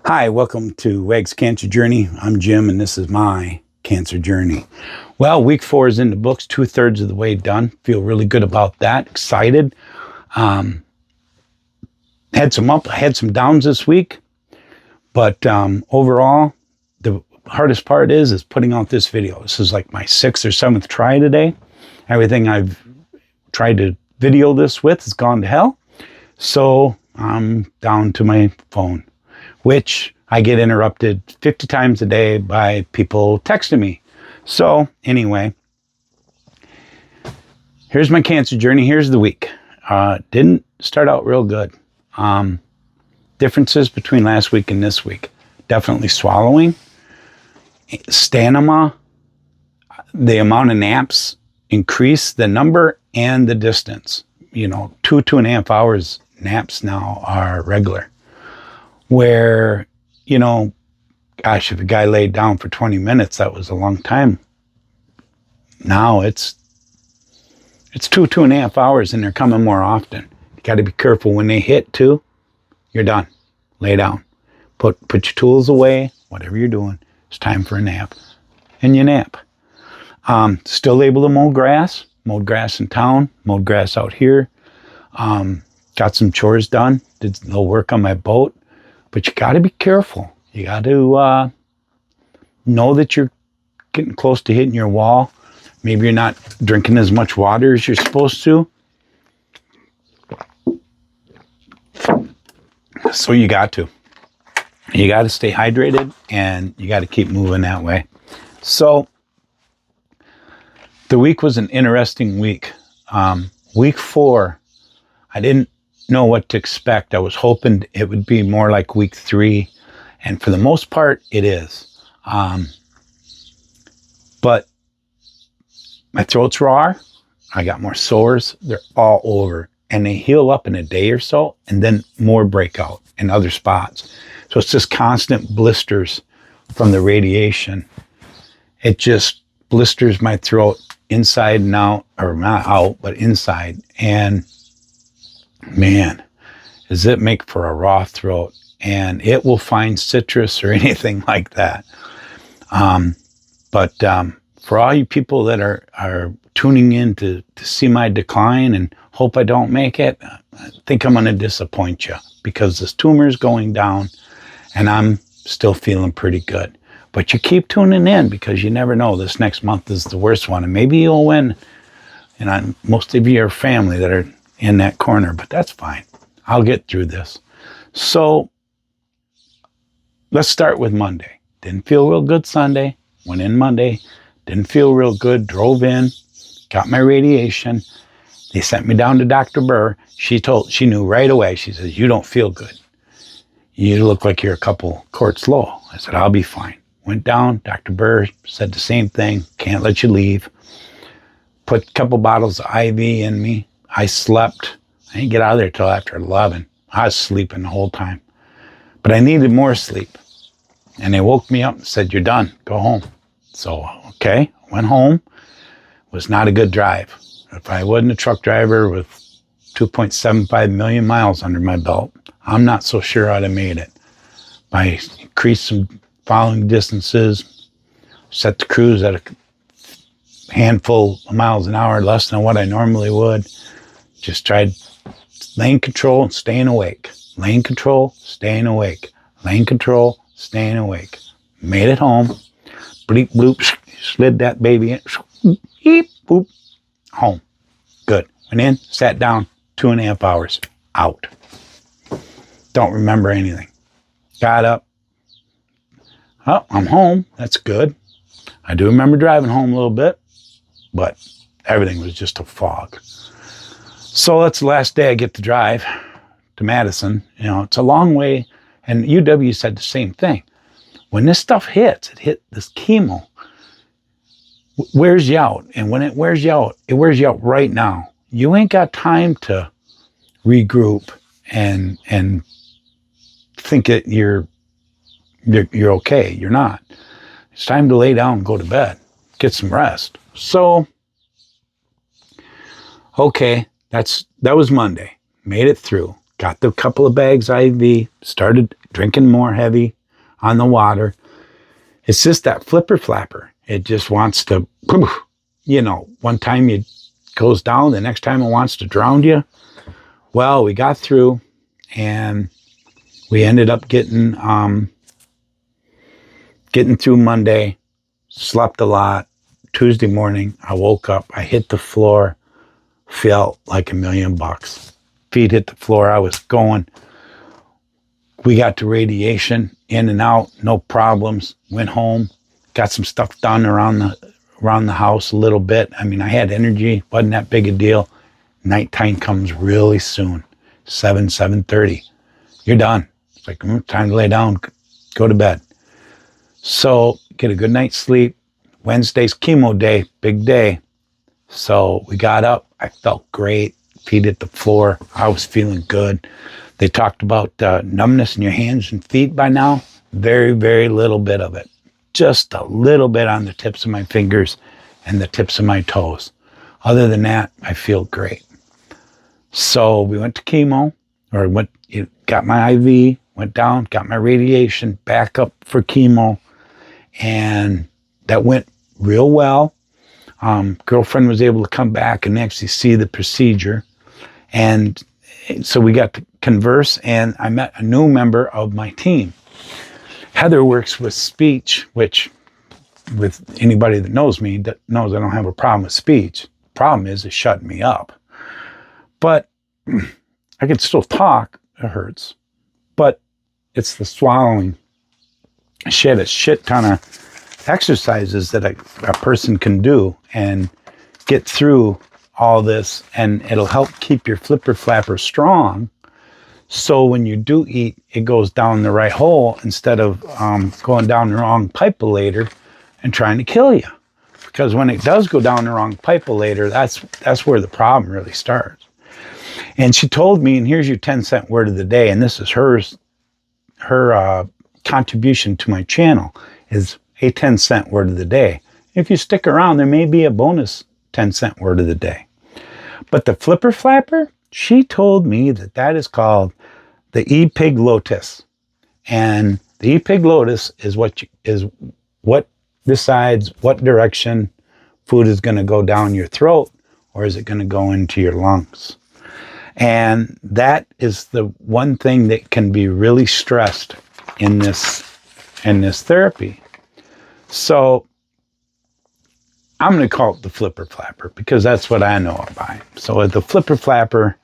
Hi, welcome to WEG's Cancer Journey. I'm Jim, and this is my cancer journey. Well, week 4 is in the books, 2/3 of the way done. Feel really good about that. Excited. Had some downs this week, but overall, the hardest part is putting out this video. This is like my 6th or 7th try today. Everything I've tried to video this with has gone to hell, so I'm down to my phone, which I get interrupted 50 times a day by people texting me. So anyway, here's my cancer journey. Here's the week. Didn't start out real good. Differences between last week and this week. Definitely swallowing. Stamina. The amount of naps increased, the number and the distance. 2.5 hours naps now are regular. Where, gosh, if a guy laid down for 20 minutes, that was a long time. Now it's 2.5 hours, and they're coming more often. You got to be careful when they hit 2. You're done. Lay down. Put your tools away. Whatever you're doing, it's time for a nap, and you nap. Still able to mow grass. Mowed grass in town. Mowed grass out here. Got some chores done. Did a little work on my boat. But you got to be careful. You got to know that you're getting close to hitting your wall. Maybe you're not drinking as much water as you're supposed to. So you got to. You got to stay hydrated, and you got to keep moving that way. So the week was an interesting week. Week 4, I didn't know what to expect. I was hoping it would be more like week 3, and for the most part it is. But my throat's raw. I got more sores. They're all over, and they heal up in a day or so, and then more breakout in other spots. So it's just constant blisters from the radiation. It just blisters my throat inside and out, or not out, but inside. And man, does it make for a raw throat, and it will find citrus or anything like that. But for all you people that are tuning in to see my decline and hope I don't make it, I think I'm going to disappoint you, because this tumor is going down and I'm still feeling pretty good. But you keep tuning in, because you never know. This next month is the worst one, and maybe you'll win. And most of you are family that are in that corner, but that's fine. I'll get through this. So let's start with Monday. Didn't feel real good Sunday. Went in Monday. Didn't feel real good. Drove in. Got my radiation. They sent me down to Dr. Burr. She knew right away. She says, "You don't feel good. You look like you're a couple quarts low." I said, "I'll be fine." Went down. Dr. Burr said the same thing. "Can't let you leave." Put a couple bottles of IV in me. I slept. I didn't get out of there till after 11. I was sleeping the whole time. But I needed more sleep. And they woke me up and said, "You're done. Go home." So, okay, went home. Was not a good drive. If I wasn't a truck driver with 2.75 million miles under my belt, I'm not so sure I'd have made it. I increased some following distances, set the cruise at a handful of miles an hour, less than what I normally would. Just tried lane control and staying awake. Lane control, staying awake. Lane control, staying awake. Made it home. Bleep, bloop, slid that baby in. Beep, boop. Home. Good. Went in, sat down, 2.5 hours. Out. Don't remember anything. Got up. Oh, I'm home. That's good. I do remember driving home a little bit, but everything was just a fog. So that's the last day I get to drive to Madison. It's a long way. And UW said the same thing. When this stuff hits, this chemo, wears you out. And when it wears you out right now. You ain't got time to regroup and think that you're okay. You're not. It's time to lay down and go to bed. Get some rest. So, okay, that was Monday. Made it through. Got the couple of bags IV. Started drinking more heavy. on the water. It's just that flipper flapper. It just wants to, one time it goes down, the next time it wants to drown you. Well, we got through and we ended up getting through Monday, slept a lot. Tuesday morning, I woke up, I hit the floor, felt like $1,000,000. Feet hit the floor, I was going. We got to radiation, in and out, no problems. Went home, got some stuff done around the house a little bit. I mean, I had energy, wasn't that big a deal. Nighttime comes really soon, 7:30. You're done. It's like, time to lay down, go to bed. So get a good night's sleep. Wednesday's chemo day, big day. So we got up. I felt great. Feet hit the floor. I was feeling good. They talked about numbness in your hands and feet by now. Very, very little bit of it. Just a little bit on the tips of my fingers and the tips of my toes. Other than that, I feel great. So we went to chemo, got my IV, went down, got my radiation, back up for chemo, and that went real well. Girlfriend was able to come back and actually see the procedure. And so we got to converse, and I met a new member of my team. Heather works with speech, which with anybody that knows me that knows I don't have a problem with speech. The problem is it's shutting me up. But I can still talk. It hurts. But it's the swallowing. She had a shit ton of exercises that a person can do and get through all this, and it'll help keep your flipper flapper strong. So when you do eat, it goes down the right hole instead of going down the wrong pipe-a-lator and trying to kill you. Because when it does go down the wrong pipe-a-lator, that's where the problem really starts. And she told me, and here's your 10-cent word of the day, and this is her contribution to my channel, is a 10-cent word of the day. If you stick around, there may be a bonus 10-cent word of the day. But the flipper flapper, she told me that is called the epiglotis. And the epiglotis is what decides what direction food is going to go down your throat, or is it going to go into your lungs. And that is the one thing that can be really stressed in this therapy. So I'm going to call it the flipper flapper because that's what I know about. So the flipper flapper,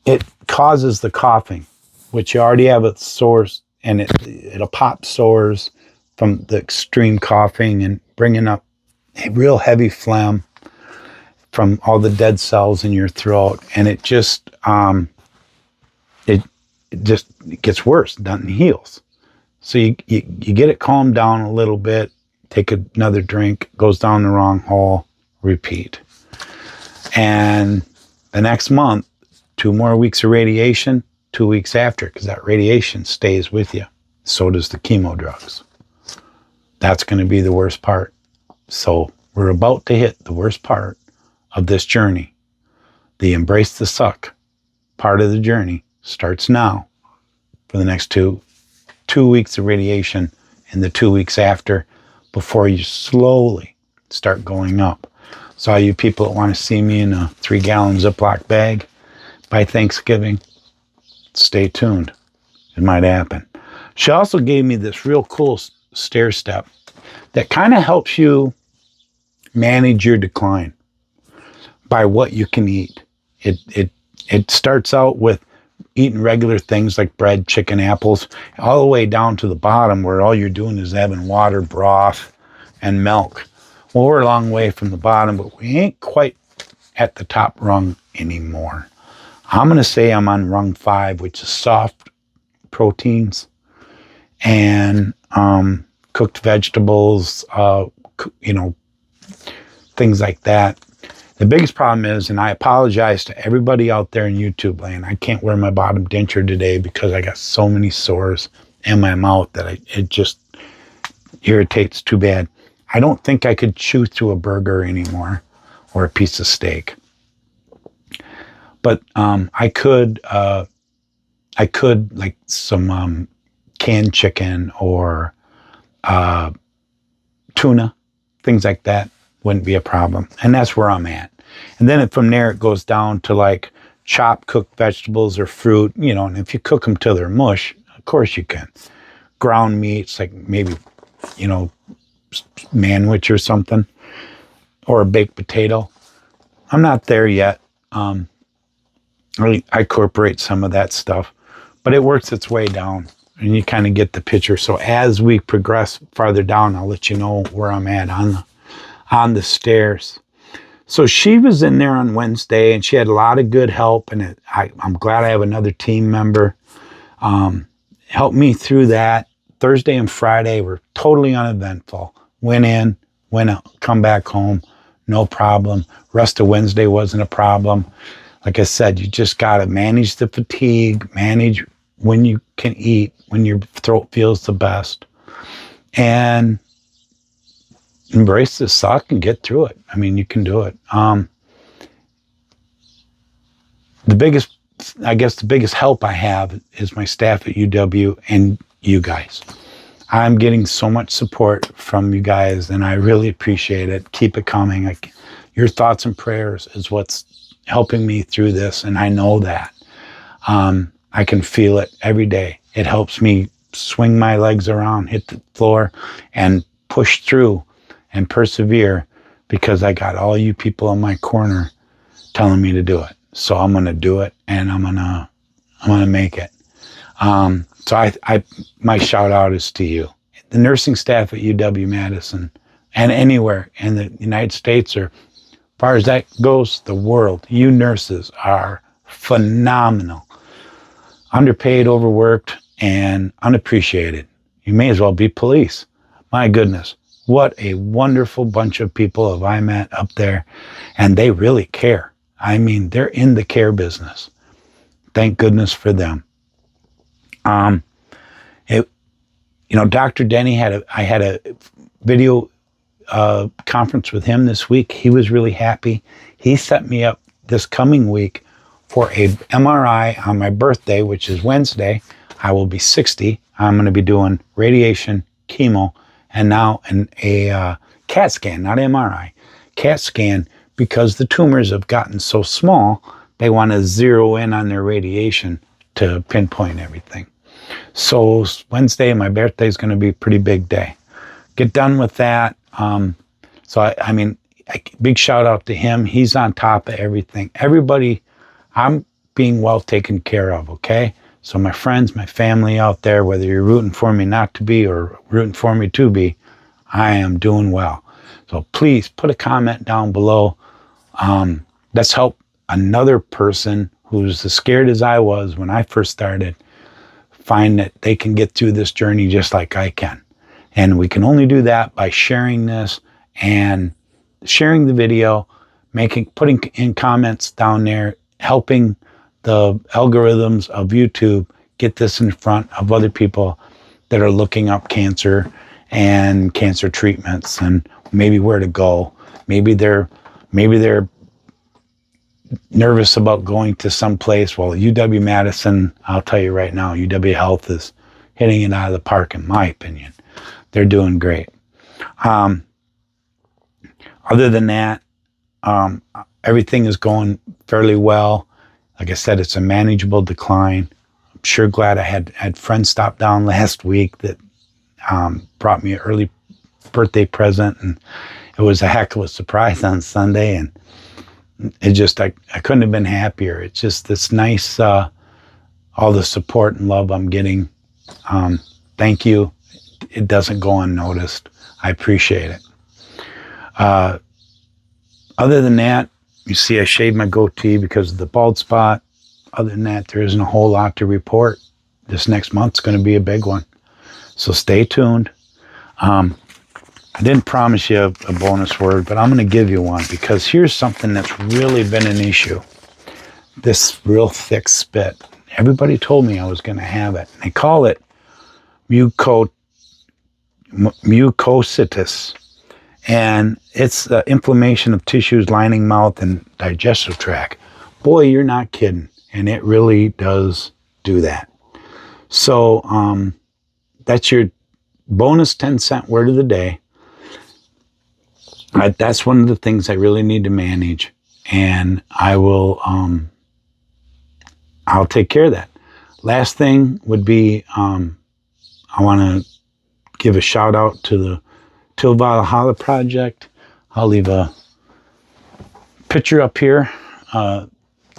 it causes the coughing, which you already have a sores, and it'll pop sores from the extreme coughing and bringing up a real heavy phlegm from all the dead cells in your throat, and it just gets worse, doesn't heals. So you get it calmed down a little bit, take another drink, goes down the wrong hole, repeat. And the next month, 2 more weeks of radiation, 2 weeks after, because that radiation stays with you. So does the chemo drugs. That's going to be the worst part. So we're about to hit the worst part of this journey. The embrace the suck part of the journey starts now for the next two weeks of radiation and the 2 weeks after, before you slowly start going up. So all you people that want to see me in a 3-gallon Ziploc bag by Thanksgiving, stay tuned. It might happen. She also gave me this real cool stair step that kind of helps you manage your decline by what you can eat. It starts out with eating regular things like bread, chicken, apples, all the way down to the bottom where all you're doing is having water, broth, and milk. Well, we're a long way from the bottom, but we ain't quite at the top rung anymore. I'm going to say I'm on rung 5, which is soft proteins and cooked vegetables, things like that. The biggest problem is, and I apologize to everybody out there in YouTube land, I can't wear my bottom denture today because I got so many sores in my mouth that it just irritates too bad. I don't think I could chew through a burger anymore or a piece of steak. But I could like some canned chicken or tuna, things like that wouldn't be a problem. And that's where I'm at. And then from there, it goes down to like chopped cooked vegetables or fruit, and if you cook them till they're mush, of course you can. Ground meats, like maybe, manwich or something, or a baked potato. I'm not there yet. I incorporate some of that stuff, but it works its way down and you kind of get the picture. So as we progress farther down, I'll let you know where I'm at on the stairs. So she was in there on Wednesday and she had a lot of good help, and I'm glad I have another team member help me through that. Thursday and Friday were totally uneventful. Went in, went out, come back home, no problem. Rest of Wednesday wasn't a problem. Like I said, you just got to manage the fatigue, manage when you can eat, when your throat feels the best, and embrace the suck and get through it. I mean, you can do it. The biggest help I have is my staff at UW and you guys. I'm getting so much support from you guys, and I really appreciate it. Keep it coming. Your thoughts and prayers is what's helping me through this, and I know that. I can feel it every day. It helps me swing my legs around, hit the floor, and push through and persevere, because I got all you people in my corner telling me to do it. So I'm going to do it, and I'm going to make it. So my shout out is to you, the nursing staff at UW-Madison, and anywhere in the United States, or as far as that goes, the world. You nurses are phenomenal. Underpaid, overworked, and unappreciated. You may as well be police. My goodness, what a wonderful bunch of people have I met up there, and they really care. I mean, they're in the care business. Thank goodness for them. Dr. Denny I had a video conference with him this week. He was really happy. He set me up this coming week for a MRI on my birthday, which is Wednesday. I will be 60. I'm going to be doing radiation, chemo, and now a CAT scan, not MRI, CAT scan, because the tumors have gotten so small, they want to zero in on their radiation to pinpoint everything. So Wednesday, my birthday, is going to be a pretty big day. Get done with that. Big shout out to him. He's on top of everything. Everybody, I'm being well taken care of, okay? So my friends, my family out there, whether you're rooting for me not to be or rooting for me to be, I am doing well. So please put a comment down below. Let's help another person who's as scared as I was when I first started find that they can get through this journey just like I can. And we can only do that by sharing this and sharing the video, putting in comments down there, helping the algorithms of YouTube get this in front of other people that are looking up cancer and cancer treatments and maybe where to go. Maybe they're nervous about going to some place. Well, UW-Madison, I'll tell you right now, UW Health is hitting it out of the park, in my opinion. They're doing great. Other than that, everything is going fairly well. Like I said, it's a manageable decline. I'm sure glad I had friends stop down last week that brought me an early birthday present, and it was a heck of a surprise on Sunday, and it just, I couldn't have been happier. It's just this nice, all the support and love I'm getting. Thank you. It doesn't go unnoticed. I appreciate it. Other than that, you see I shaved my goatee because of the bald spot. Other than that, there isn't a whole lot to report. This next month's going to be a big one. So stay tuned. I didn't promise you a bonus word, but I'm going to give you one, because here's something that's really been an issue. This real thick spit. Everybody told me I was going to have it. They call it mucositis. And it's the inflammation of tissues lining mouth and digestive tract. Boy, you're not kidding. And it really does do that. So that's your bonus 10-cent word of the day. That's one of the things I really need to manage, and I will. I'll take care of that. Last thing would be I want to give a shout out to the Till Valhalla Project. I'll leave a picture up here.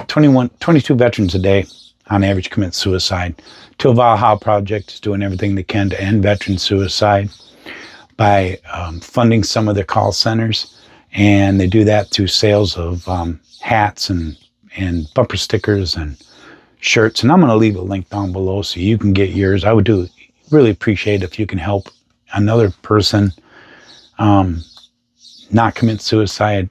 22 veterans a day on average commit suicide. Till Valhalla Project is doing everything they can to end veteran suicide by funding some of their call centers, and they do that through sales of hats and bumper stickers and shirts. And I'm going to leave a link down below so you can get yours. I would really appreciate if you can help another person not commit suicide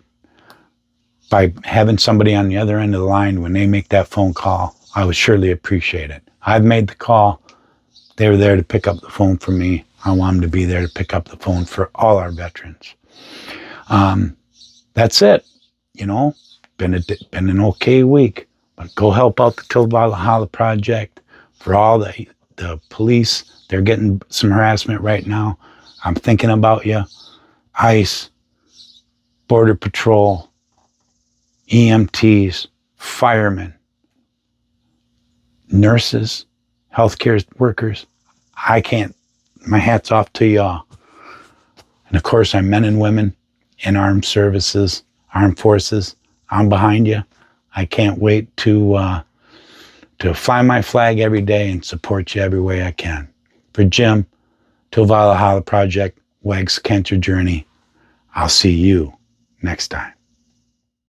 by having somebody on the other end of the line when they make that phone call. I would surely appreciate it. I've made the call. They were there to pick up the phone for me. I want them to be there to pick up the phone for all our veterans. That's it. You know, been an okay week, but go help out the Till Valhalla Project. For all the police, they're getting some harassment right now. I'm thinking about you. ICE, Border Patrol, EMTs, firemen, nurses, healthcare workers. My hat's off to y'all. And of course, our men and women in armed services, armed forces. I'm behind you. I can't wait to fly my flag every day and support you every way I can. For Jim, Till Valhalla Project, Wags Cancer Journey. I'll see you next time.